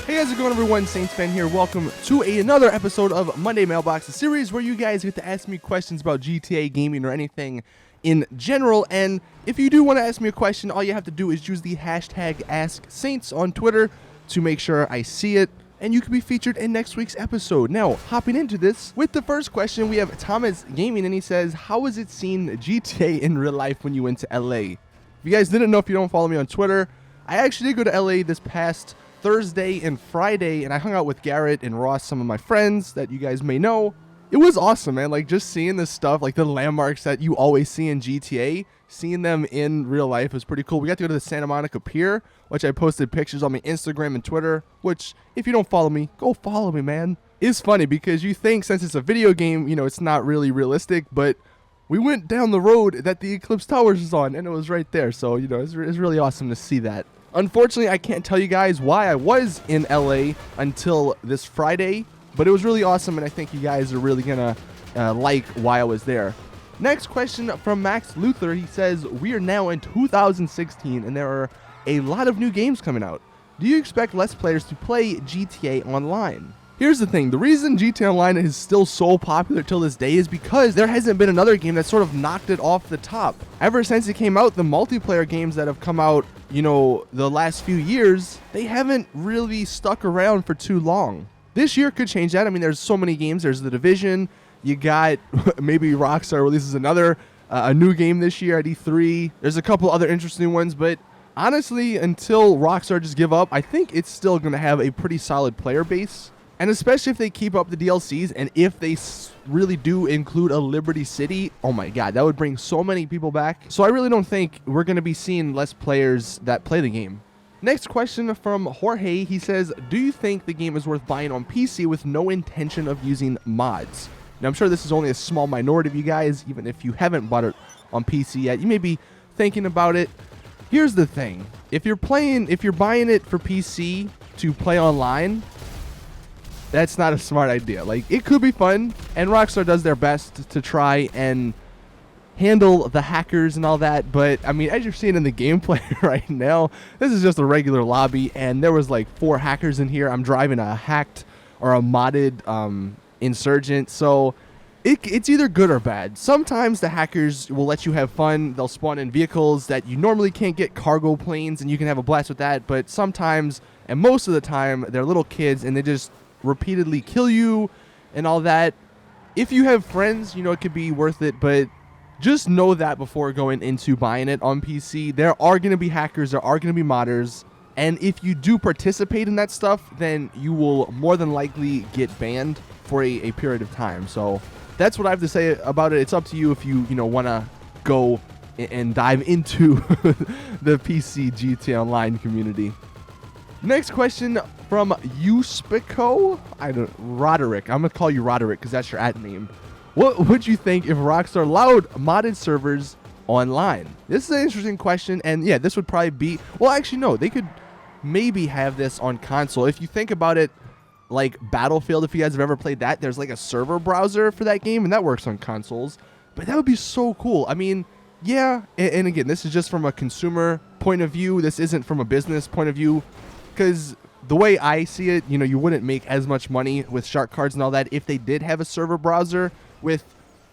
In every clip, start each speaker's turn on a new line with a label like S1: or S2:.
S1: Hey, how's it going, everyone? Saintsfan here. Welcome to another episode of Monday Mailbox, a series where you guys get to ask me questions about GTA gaming or anything in general. And if you do want to ask me a question, all you have to do is use the hashtag AskSaints on Twitter to make sure I see it, and you can be featured in next week's episode. Now, hopping into this, with the first question, we have Thomas Gaming, and he says, how was it seeing GTA in real life when you went to LA? If you guys didn't know, if you don't follow me on Twitter, I actually did go to LA this past Thursday and Friday, and I hung out with Garrett and Ross, some of my friends that you guys may know. It was awesome, man. Like, just seeing this stuff, like the landmarks that you always see in GTA, seeing them in real life was pretty cool. We got to go to the Santa Monica Pier, which I posted pictures on my Instagram and Twitter, which, if you don't follow me, go follow me, man. It's funny because you think since it's a video game, you know, it's not really realistic, but we went down the road that the Eclipse Towers is on, and it was right there. So, you know, it's really awesome to see that. Unfortunately, I can't tell you guys why I was in LA until this Friday, but it was really awesome, and I think you guys are really gonna like why I was there. Next question from Max Luther. He says, we are now in 2016, and there are a lot of new games coming out. Do you expect less players to play GTA Online? Here's the thing, the reason GTA Online is still so popular till this day is because there hasn't been another game that sort of knocked it off the top. Ever since it came out, the multiplayer games that have come out, you know, the last few years, they haven't really stuck around for too long. This year could change that. I mean, there's so many games. There's The Division. You got maybe Rockstar releases another a new game this year at E3. There's a couple other interesting ones, but honestly, until Rockstar just give up, I think it's still going to have a pretty solid player base. And especially if they keep up the DLCs, and if they really do include a Liberty City, oh my god, that would bring so many people back. So I really don't think we're going to be seeing less players that play the game. Next question from Jorge. He says, do you think the game is worth buying on PC with no intention of using mods? Now, I'm sure this is only a small minority of you guys, even if you haven't bought it on PC yet. You may be thinking about it. Here's the thing. If you're buying it for PC to play online, that's not a smart idea. Like, it could be fun, and Rockstar does their best to try and handle the hackers and all that, but I mean, as you're seeing in the gameplay right now, this is just a regular lobby, and there was like 4 hackers in here. I'm driving a hacked or a modded insurgent, so it's either good or bad. Sometimes the hackers will let you have fun. They'll spawn in vehicles that you normally can't get, cargo planes, and you can have a blast with that, but sometimes, and most of the time, they're little kids, and they just repeatedly kill you and all that. If you have friends, you know, it could be worth it, but just know that before going into buying it on PC, there are going to be hackers, there are going to be modders, and if you do participate in that stuff, then you will more than likely get banned for a period of time. So that's what I have to say about it. It's up to you if you want to go and dive into the PC GTA Online community. Next question from Uspico. Roderick. I'm going to call you Roderick because that's your ad name. What would you think if Rockstar allowed modded servers online? This is an interesting question, and yeah, this would probably be... Well, actually, no. They could maybe have this on console. If you think about it, like Battlefield, if you guys have ever played that, there's like a server browser for that game, and that works on consoles. But that would be so cool. I mean, yeah, and again, this is just from a consumer point of view. This isn't from a business point of view. Because the way I see it, you know, you wouldn't make as much money with shark cards and all that if they did have a server browser with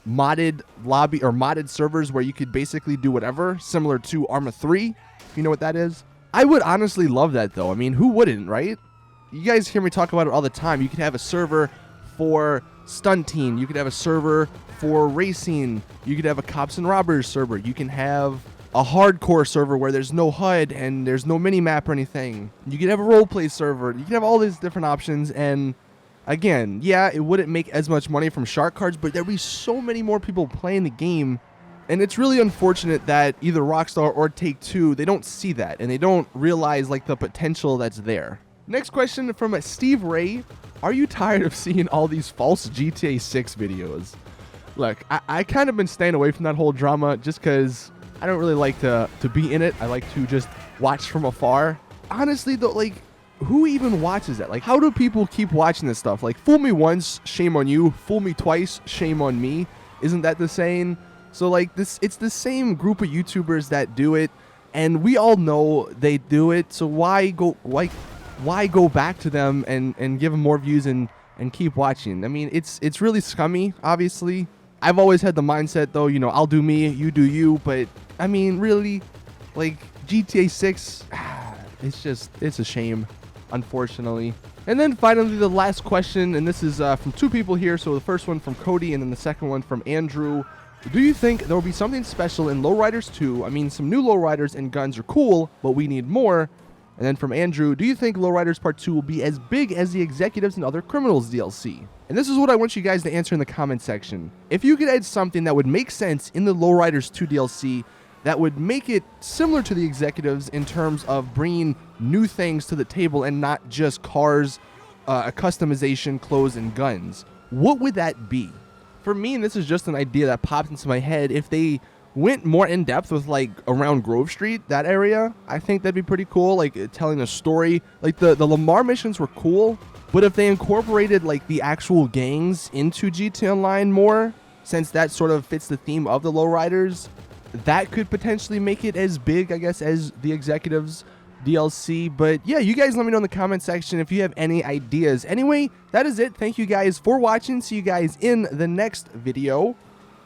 S1: modded lobby or modded servers where you could basically do whatever, similar to Arma 3, if you know what that is. I would honestly love that, though. I mean, who wouldn't, right? You guys hear me talk about it all the time. You could have a server for stunting. You could have a server for racing. You could have a cops and robbers server. You can have a hardcore server where there's no HUD and there's no mini-map or anything. You could have a roleplay server. You could have all these different options, and again, yeah, it wouldn't make as much money from shark cards, but there'd be so many more people playing the game, and it's really unfortunate that either Rockstar or Take-Two, they don't see that, and they don't realize, like, the potential that's there. Next question from Steve Ray. Are you tired of seeing all these false GTA 6 videos? Look, I kind of been staying away from that whole drama just because I don't really like to be in it. I like to just watch from afar. Honestly, though, like, who even watches that? Like, how do people keep watching this stuff? Like, fool me once, shame on you. Fool me twice, shame on me. Isn't that the saying? So, like, it's the same group of YouTubers that do it, and we all know they do it. So why why go back to them and give them more views and keep watching? I mean, it's really scummy, obviously. I've always had the mindset, though, you know, I'll do me, you do you. But, I mean, really, like, GTA 6, it's a shame, unfortunately. And then finally, the last question, and this is from two people here. So the first one from Cody and then the second one from Andrew. Do you think there will be something special in Lowriders 2? I mean, some new Lowriders and guns are cool, but we need more. And then from Andrew, do you think Lowriders Part 2 will be as big as the Executives and Other Criminals DLC? And this is what I want you guys to answer in the comment section. If you could add something that would make sense in the Lowriders 2 DLC, that would make it similar to the Executives in terms of bringing new things to the table and not just cars, a customization, clothes, and guns, what would that be? For me, and this is just an idea that popped into my head, if they went more in depth with like around Grove Street, that area, I think that'd be pretty cool. Like telling a story, like the Lamar missions were cool, but if they incorporated like the actual gangs into GTA Online more, since that sort of fits the theme of the Lowriders, that could potentially make it as big, I guess, as the Executives DLC. But yeah, you guys let me know in the comment section if you have any ideas. Anyway, that is it. Thank you guys for watching. See you guys in the next video.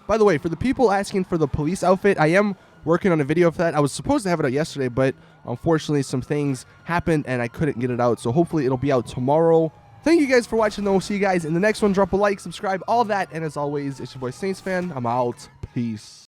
S1: By the way, for the people asking for the police outfit, I am working on a video for that. I was supposed to have it out yesterday, but unfortunately some things happened and I couldn't get it out. So hopefully it'll be out tomorrow. Thank you guys for watching, though. We'll see you guys in the next one. Drop a like, subscribe, all that. And as always, it's your boy Saintsfan. I'm out. Peace.